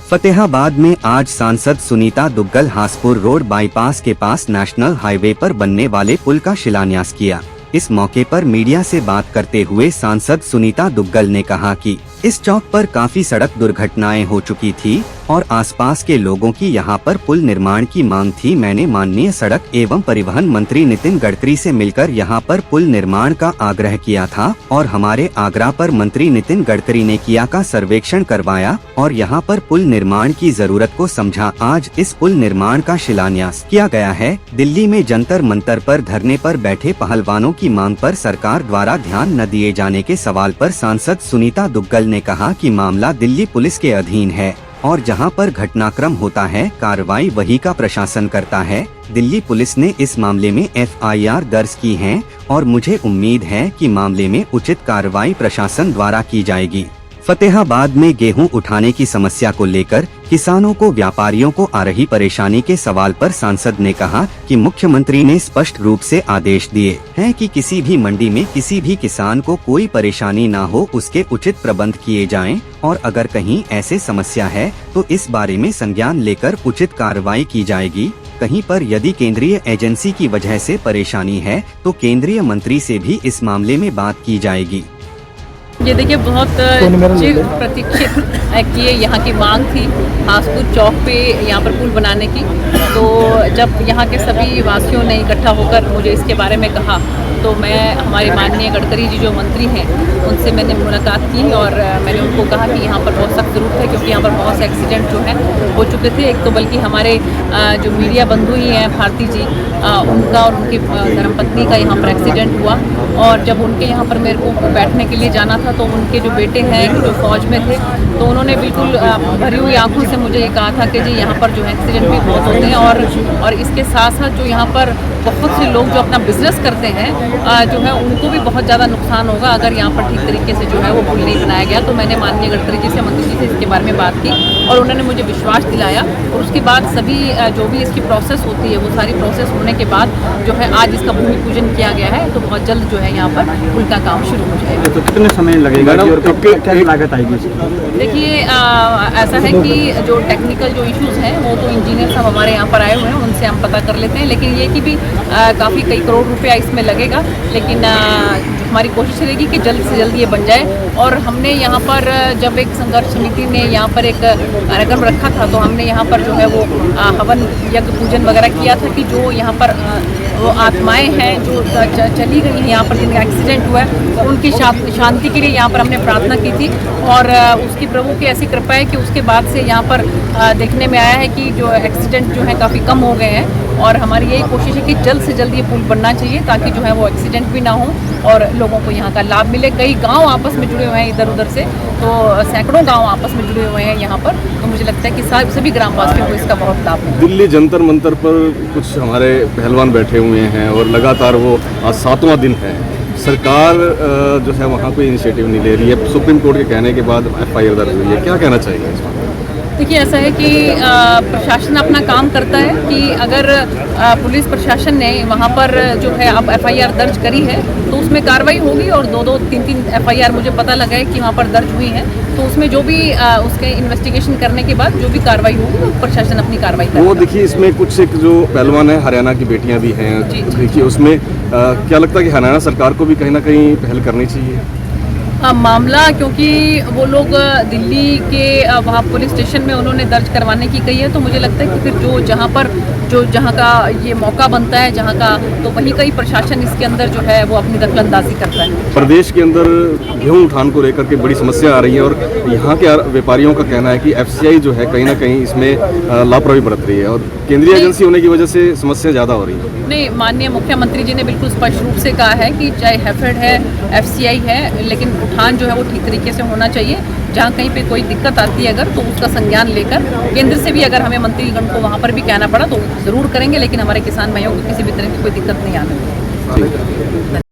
फतेहाबाद में आज सांसद सुनीता दुग्गल हासपुर रोड बाईपास के पास नेशनल हाईवे पर बनने वाले पुल का शिलान्यास किया। इस मौके पर मीडिया से बात करते हुए सांसद सुनीता दुग्गल ने कहा कि इस चौक पर काफी सड़क दुर्घटनाएं हो चुकी थी और आसपास के लोगों की यहां पर पुल निर्माण की मांग थी। मैंने माननीय सड़क एवं परिवहन मंत्री नितिन गडकरी से मिलकर यहां पर पुल निर्माण का आग्रह किया था और हमारे आग्रह पर मंत्री नितिन गडकरी ने किया का सर्वेक्षण करवाया और यहां पर पुल निर्माण की जरूरत को समझा। आज इस पुल निर्माण का शिलान्यास किया गया है। दिल्ली में जंतर मंतर पर धरने पर बैठे पहलवानों की मांग पर सरकार द्वारा ध्यान न दिए जाने के सवाल पर सांसद सुनीता दुग्गल ने कहा कि मामला दिल्ली पुलिस के अधीन है और जहां पर घटनाक्रम होता है कार्रवाई वही का प्रशासन करता है। दिल्ली पुलिस ने इस मामले में FIR दर्ज की है और मुझे उम्मीद है कि मामले में उचित कार्रवाई प्रशासन द्वारा की जाएगी। फतेहाबाद में गेहूं उठाने की समस्या को लेकर किसानों को व्यापारियों को आ रही परेशानी के सवाल पर सांसद ने कहा कि मुख्यमंत्री ने स्पष्ट रूप से आदेश दिए हैं कि किसी भी मंडी में किसी भी किसान को कोई परेशानी ना हो, उसके उचित प्रबंध किए जाएं और अगर कहीं ऐसे समस्या है तो इस बारे में संज्ञान लेकर उचित कार्रवाई की जाएगी। कहीं पर यदि केंद्रीय एजेंसी की वजह से परेशानी है तो केंद्रीय मंत्री से भी इस मामले में बात की जाएगी। ये देखिए बहुत चिर प्रतीक्षित कि यहाँ की मांग थी हासपुर चौक पे यहाँ पर पुल बनाने की। तो जब यहाँ के सभी वासियों ने इकट्ठा होकर मुझे इसके बारे में कहा तो मैं हमारे माननीय गडकरी जी जो मंत्री हैं उनसे मैंने मुलाकात की और मैंने उनको कहा कि यहाँ पर बहुत सख्त ज़रूरत है क्योंकि यहाँ पर बहुत से एक्सीडेंट जो हैं हो चुके थे। एक तो बल्कि हमारे जो मीडिया बंधु ही हैं भारती जी उनका और उनकी धर्मपत्नी का यहाँ पर एक्सीडेंट हुआ और जब उनके यहाँ पर मेरे को बैठने के लिए जाना था तो उनके जो बेटे हैं जो फौज में थे तो उन्होंने बिल्कुल भरी हुई आंखों से मुझे ये कहा था कि जी यहाँ पर जो है एक्सीडेंट भी बहुत होते हैं और इसके साथ साथ जो यहाँ पर बहुत से लोग जो अपना बिजनेस करते हैं जो है उनको भी बहुत ज़्यादा नुकसान होगा अगर यहाँ पर ठीक तरीके से जो है वो पुल नहीं बनाया गया। तो मैंने माननीय गडकरी जी से मंत्री जी से इसके बारे में बात की और उन्होंने मुझे विश्वास दिलाया और उसके बाद सभी जो भी इसकी प्रोसेस होती है वो सारी प्रोसेस होने के बाद जो है आज इसका भूमि पूजन किया गया है तो बहुत जल्द जो है यहाँ पर पुल का काम शुरू हो जाएगा। तो कितने समय लगेगा और क्या लागत आएगी? देखिए ऐसा है कि जो टेक्निकल जो इश्यूज हैं वो तो इंजीनियर साहब हमारे यहाँ पर आए हुए हैं उनसे हम पता कर लेते हैं, लेकिन ये कि भी काफ़ी कई करोड़ रुपया इसमें लगेगा, लेकिन हमारी कोशिश रहेगी कि जल्द से जल्द ये बन जाए। और हमने यहाँ पर जब एक संघर्ष समिति ने यहाँ पर एक कार्यक्रम रखा था तो हमने यहाँ पर जो है वो हवन यज्ञ पूजन वगैरह किया था कि जो यहाँ पर वो आत्माएं हैं जो चली गई हैं यहाँ पर जिनका एक्सीडेंट हुआ है उनकी शांति के लिए यहाँ पर हमने प्रार्थना की थी और उसकी प्रभु की ऐसी कृपा है कि उसके बाद से यहाँ पर देखने में आया है कि जो एक्सीडेंट जो है काफ़ी कम हो गए हैं और हमारी यही कोशिश है कि जल्द से जल्द ये पुल बनना चाहिए ताकि जो है वो एक्सीडेंट भी ना हो और लोगों को यहाँ का लाभ मिले। कई गांव आपस में जुड़े हुए हैं इधर उधर से, तो सैकड़ों गांव आपस में जुड़े हुए हैं यहाँ पर, तो मुझे लगता है कि सभी ग्रामवासियों को इसका बहुत लाभ मिले। दिल्ली जंतर मंतर पर कुछ हमारे पहलवान बैठे हुए हैं और लगातार वो आज 7वां दिन है। सरकार जो है वहाँ कोई इनिशिएटिव नहीं ले रही है। सुप्रीम कोर्ट के कहने के बाद FIR दर्ज हुई है, क्या कहना चाहिए इस बारे में? देखिए ऐसा है कि प्रशासन अपना काम करता है कि अगर पुलिस प्रशासन ने वहाँ पर जो है अब FIR दर्ज करी है तो उसमें कार्रवाई होगी और 2-3 FIR मुझे पता लगा है कि वहाँ पर दर्ज हुई हैं, तो उसमें जो भी उसके इन्वेस्टिगेशन करने के बाद जो भी कार्रवाई होगी वो प्रशासन अपनी कार्रवाई करेगा। वो देखिए इसमें कुछ एक जो पहलवान है हरियाणा की बेटियाँ भी हैं, देखिए उसमें क्या लगता है कि हरियाणा सरकार को भी कहीं ना कहीं पहल करनी चाहिए? मामला क्योंकि वो लोग दिल्ली के वहाँ पुलिस स्टेशन में उन्होंने दर्ज करवाने की कही है, तो मुझे लगता है कि फिर जहाँ का ये मौका बनता है जहाँ का, तो वहीं कहीं प्रशासन इसके अंदर जो है वो अपनी दखलंदाजी करता है। प्रदेश के अंदर गेहूं उठान को लेकर के बड़ी समस्या आ रही है और यहाँ के व्यापारियों का कहना है कि FCI जो है कहीं ना कहीं इसमें लापरवाही बरत रही है और केंद्रीय एजेंसी होने की वजह से समस्या ज़्यादा हो रही है। नहीं, माननीय मुख्यमंत्री जी ने बिल्कुल स्पष्ट रूप से कहा है कि चाहे हैफेड है FCI है, लेकिन उठान जो है वो ठीक तरीके से होना चाहिए। जहाँ कहीं पे कोई दिक्कत आती है अगर तो उसका संज्ञान लेकर केंद्र से भी अगर हमें मंत्रीगण को वहाँ पर भी कहना पड़ा तो ज़रूर करेंगे, लेकिन हमारे किसान भाइयों को किसी भी तरह की कोई दिक्कत नहीं आने देंगे।